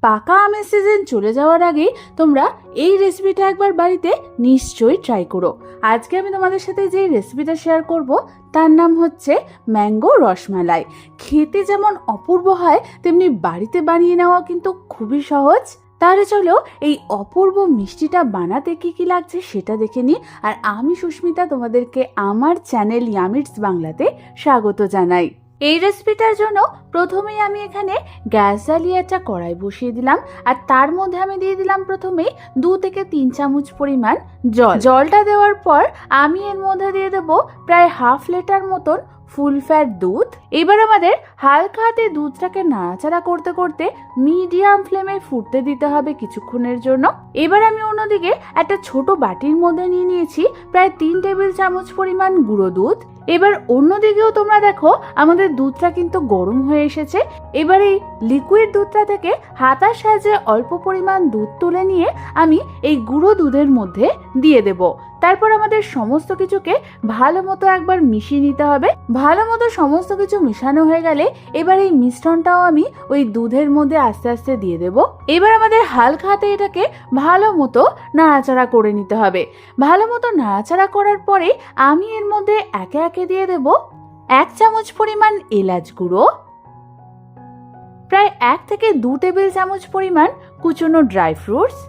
পাকা আমের সিজন চলে যাওয়ার আগেই তোমরা এই রেসিপিটা একবার বাড়িতে নিশ্চয়ই ট্রাই করো। আজকে আমি তোমাদের সাথে যে রেসিপিটা শেয়ার করব তার নাম হচ্ছে ম্যাঙ্গো রসমালাই। খেতে যেমন অপূর্ব হয় তেমনি বাড়িতে বানিয়ে নেওয়া কিন্তু খুবই সহজ। তাহলে চলো এই অপূর্ব মিষ্টিটা বানাতে কি কি লাগছে সেটা দেখে নিই। আর আমি সুস্মিতা তোমাদেরকে আমার চ্যানেল ইয়ামিটস বাংলাতে স্বাগত জানাই। এই রেসিপিটার জন্য প্রথমেই আমি এখানে গ্যাস জ্বালিয়ে একটা কড়াই বসিয়ে দিলাম, আর তার মধ্যে আমি দিয়ে দিলাম প্রথমেই 2 থেকে 3 চামচ পরিমাণ জলটা দেওয়ার পর আমি এর মধ্যে দিয়ে দেবো প্রায় 1/2 লিটার মতন ফুল ফ্যাট দুধ। এবার আমাদের হালকা হাতে দুধটাকে নাড়াচাড়া করতে করতে মিডিয়াম ফ্লেমে ফুটতে দিতে হবে কিছুক্ষণের জন্য। এবার আমি অন্যদিকে একটা ছোট বাটির মধ্যে নিয়ে নিয়েছি প্রায় 3 টেবিল চামচ পরিমাণ গুঁড়ো দুধ। এবার অন্যদিকেও তোমরা দেখো আমাদের দুধটা কিন্তু গরম হয়ে এসেছে। এবার এই লিকুইড দুধটা থেকে হাতার সাহায্যে অল্প পরিমাণ দুধ তুলে নিয়ে আমি এই গুঁড়ো দুধের মধ্যে দিয়ে দেব। তারপর আমাদের সমস্ত কিছুকে ভালো মতো একবার মিশিয়ে নিতে হবে। ভালো মতো সমস্ত কিছু মিশানো হয়ে গেলে এবার এই মিশ্রণটাও আমি ওই দুধের মধ্যে আস্তে আস্তে দিয়ে দেব। এবার আমাদের হালকা হাতে এটাকে ভালো মতো নাড়াচাড়া করে নিতে হবে। ভালো মতো নাড়াচাড়া করার পরে আমি এর মধ্যে একে একে দিয়ে দেব 1 চামচ পরিমাণ এলাচ গুঁড়ো, প্রায় 1 থেকে 2 টেবিল চামচ পরিমাণ কুচনো ড্রাই ফ্রুটস,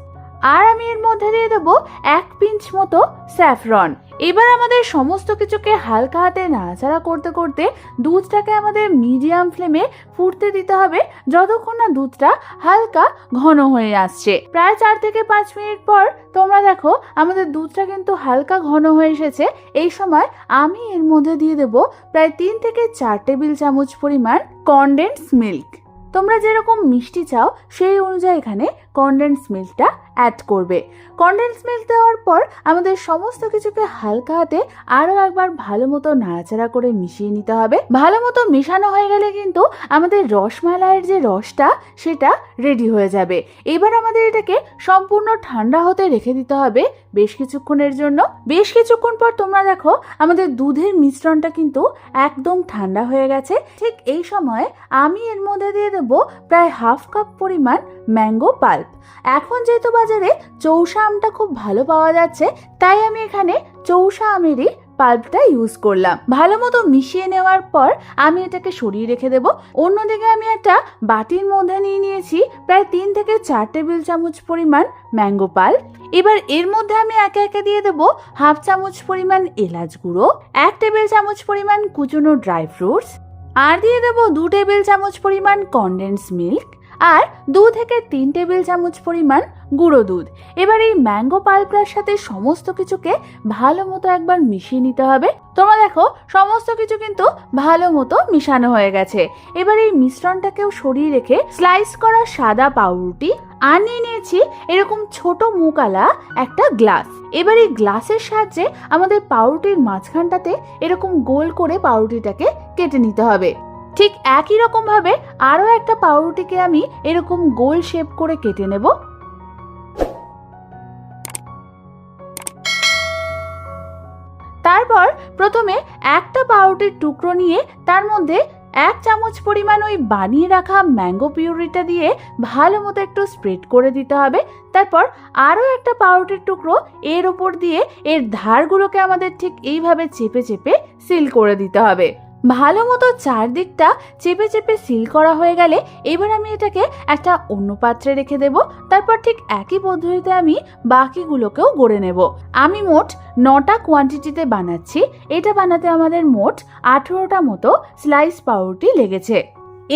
আর আমি এর মধ্যে দিয়ে দেবো 1 পিঞ্চ মতো স্যাফরন। এবার আমাদের সমস্ত কিছুকে হালকা হাতে নাড়াচাড়া করতে করতে দুধটাকে আমাদের মিডিয়াম ফ্লেমে ফুটতে দিতে হবে যতক্ষণ না দুধটা হালকা ঘন হয়ে আসছে। প্রায় 4 থেকে 5 মিনিট পর তোমরা দেখো আমাদের দুধটা কিন্তু হালকা ঘন হয়ে এসেছে। এই সময় আমি এর মধ্যে দিয়ে দেবো প্রায় 3 থেকে 4 টেবিল চামচ পরিমাণ কনডেন্স মিল্ক। তোমরা যেরকম মিষ্টি চাও সেই অনুযায়ী এখানে কনডেন্স মিল্কটা অ্যাড করবে। কনডেন্স মিল্ক দেওয়ার পর আমাদের সমস্ত কিছুকে হালকা হাতে আরও একবার ভালো মতো নাড়াচাড়া করে মিশিয়ে নিতে হবে। ভালো মতো মেশানো হয়ে গেলে কিন্তু আমাদের রসমালাইয়ের যে রসটা সেটা রেডি হয়ে যাবে। এবার আমাদের এটাকে সম্পূর্ণ ঠান্ডা হতে রেখে দিতে হবে বেশ কিছুক্ষণের জন্য। বেশ কিছুক্ষণ পর তোমরা দেখো আমাদের দুধের মিশ্রণটা কিন্তু একদম ঠান্ডা হয়ে গেছে। ঠিক এই সময় আমি এর মধ্যে দিয়ে দেবো প্রায় 1/2 কাপ পরিমাণ ম্যাঙ্গো পাল্প। এখন যেহেতু বাজারে চৌষা আমটা খুব ভালো পাওয়া যাচ্ছে তাই আমি এখানে চৌষা আমেরই পাল্পটা ইউজ করলাম। ভালো মতো মিশিয়ে নেওয়ার পর আমি এটাকে সরিয়ে রেখে দেব। অন্যদিকে আমি একটা বাটির মধ্যে নিয়ে নিয়েছি প্রায় 3 থেকে 4 টেবিল চামচ পরিমাণ ম্যাঙ্গো পাল্প। এবার এর মধ্যে আমি একে একে দিয়ে দেবো 1/2 চামচ পরিমাণ এলাচ গুঁড়ো, 1 টেবিল চামচ পরিমাণ কুচনো ড্রাই ফ্রুটস, আর দিয়ে দেবো 2 টেবিল চামচ পরিমাণ কনডেন্স মিল্ক, আর 2 থেকে 3 টেবিল চামচ পরিমাণ গুঁড়ো দুধ। এবার এই ম্যাঙ্গো পাল্পটার সাথে সমস্ত কিছুকে ভালো মতো একবার মিশিয়ে নিতে হবে। তোমরা দেখো সমস্ত কিছু কিন্তু ভালো মতো মিশানো হয়ে গেছে। এবার এই মিশ্রণটাকেও সরিয়ে রেখে স্লাইস করা সাদা পাউরুটি আর নিয়ে নিয়েছি এরকম ছোট মুকালা একটা গ্লাস। এবার এই গ্লাসের সাহায্যে আমাদের পাউরুটির মাঝখানটাতে এরকম গোল করে পাউরুটিটাকে কেটে নিতে হবে। ঠিক একই রকম ভাবে আরো একটা পাউরুটিকে আমি এরকম গোল শেপ করে কেটে নেব। তারপর প্রথমে একটা পাউরুটির টুকরো নিয়ে তার মধ্যে 1 চামচ পরিমাণ ওই বানিয়ে রাখা ম্যাঙ্গো পিউরিটা দিয়ে ভালো মতো একটু স্প্রেড করে দিতে হবে। তারপর আরও একটা পাউরুটির টুকরো এর ওপর দিয়ে এর ধারগুলোকে আমাদের ঠিক এইভাবে চেপে চেপে সিল করে দিতে হবে। ভালো মতো চারদিকটা চেপে চেপে সিল করা হয়ে গেলে এবার আমি এটাকে একটা অন্য পাত্রে রেখে দেব। তারপর ঠিক একই পদ্ধতিতে আমি বাকিগুলোকেও গড়ে নেব। আমি মোট 9টা কোয়ান্টিটিতে বানাচ্ছি। এটা বানাতে আমাদের মোট 18টা মতো স্লাইস পাউরুটি লেগেছে।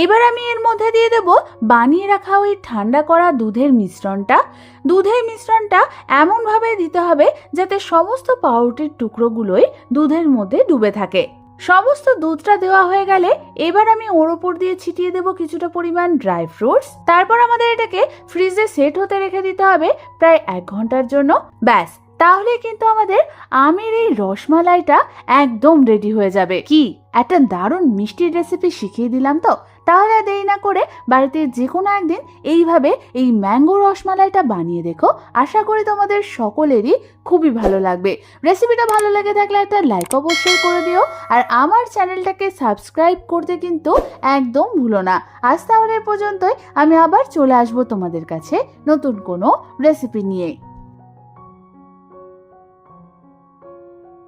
এবার আমি এর মধ্যে দিয়ে দেব বানিয়ে রাখা ওই ঠান্ডা করা দুধের মিশ্রণটা। দুধের মিশ্রণটা এমনভাবে দিতে হবে যাতে সমস্ত পাউরুটির টুকরোগুলোই দুধের মধ্যে ডুবে থাকে। সমস্ত দুধটা দেওয়া হয়ে গেলে এবার আমি ওর ওপর দিয়ে ছিটিয়ে দেব কিছুটা পরিমাণ ড্রাই ফ্রুটস। তারপর আমাদের এটাকে ফ্রিজে সেট হতে রেখে দিতে হবে প্রায় 1 ঘন্টার জন্য। ব্যাস, তাহলে কিন্তু আমাদের আমের এই রসমালাইটা একদম রেডি হয়ে যাবে। কি একটা দারুণ মিষ্টির রেসিপি শিখিয়ে দিলাম তো। তাহলে আর দেরি না করে বাড়িতে যে কোনো একদিন এইভাবে এই ম্যাঙ্গো রসমালাইটা বানিয়ে দেখো। আশা করি তোমাদের সকলেরই খুবই ভালো লাগবে। রেসিপিটা ভালো লেগে থাকলে একটা লাইক অবশ্যই করে দিও, আর আমার চ্যানেলটাকে সাবস্ক্রাইব করতে কিন্তু একদম ভুলো না। আজ তাহলে পর্যন্তই, আমি আবার চলে আসবো তোমাদের কাছে নতুন কোনো রেসিপি নিয়ে।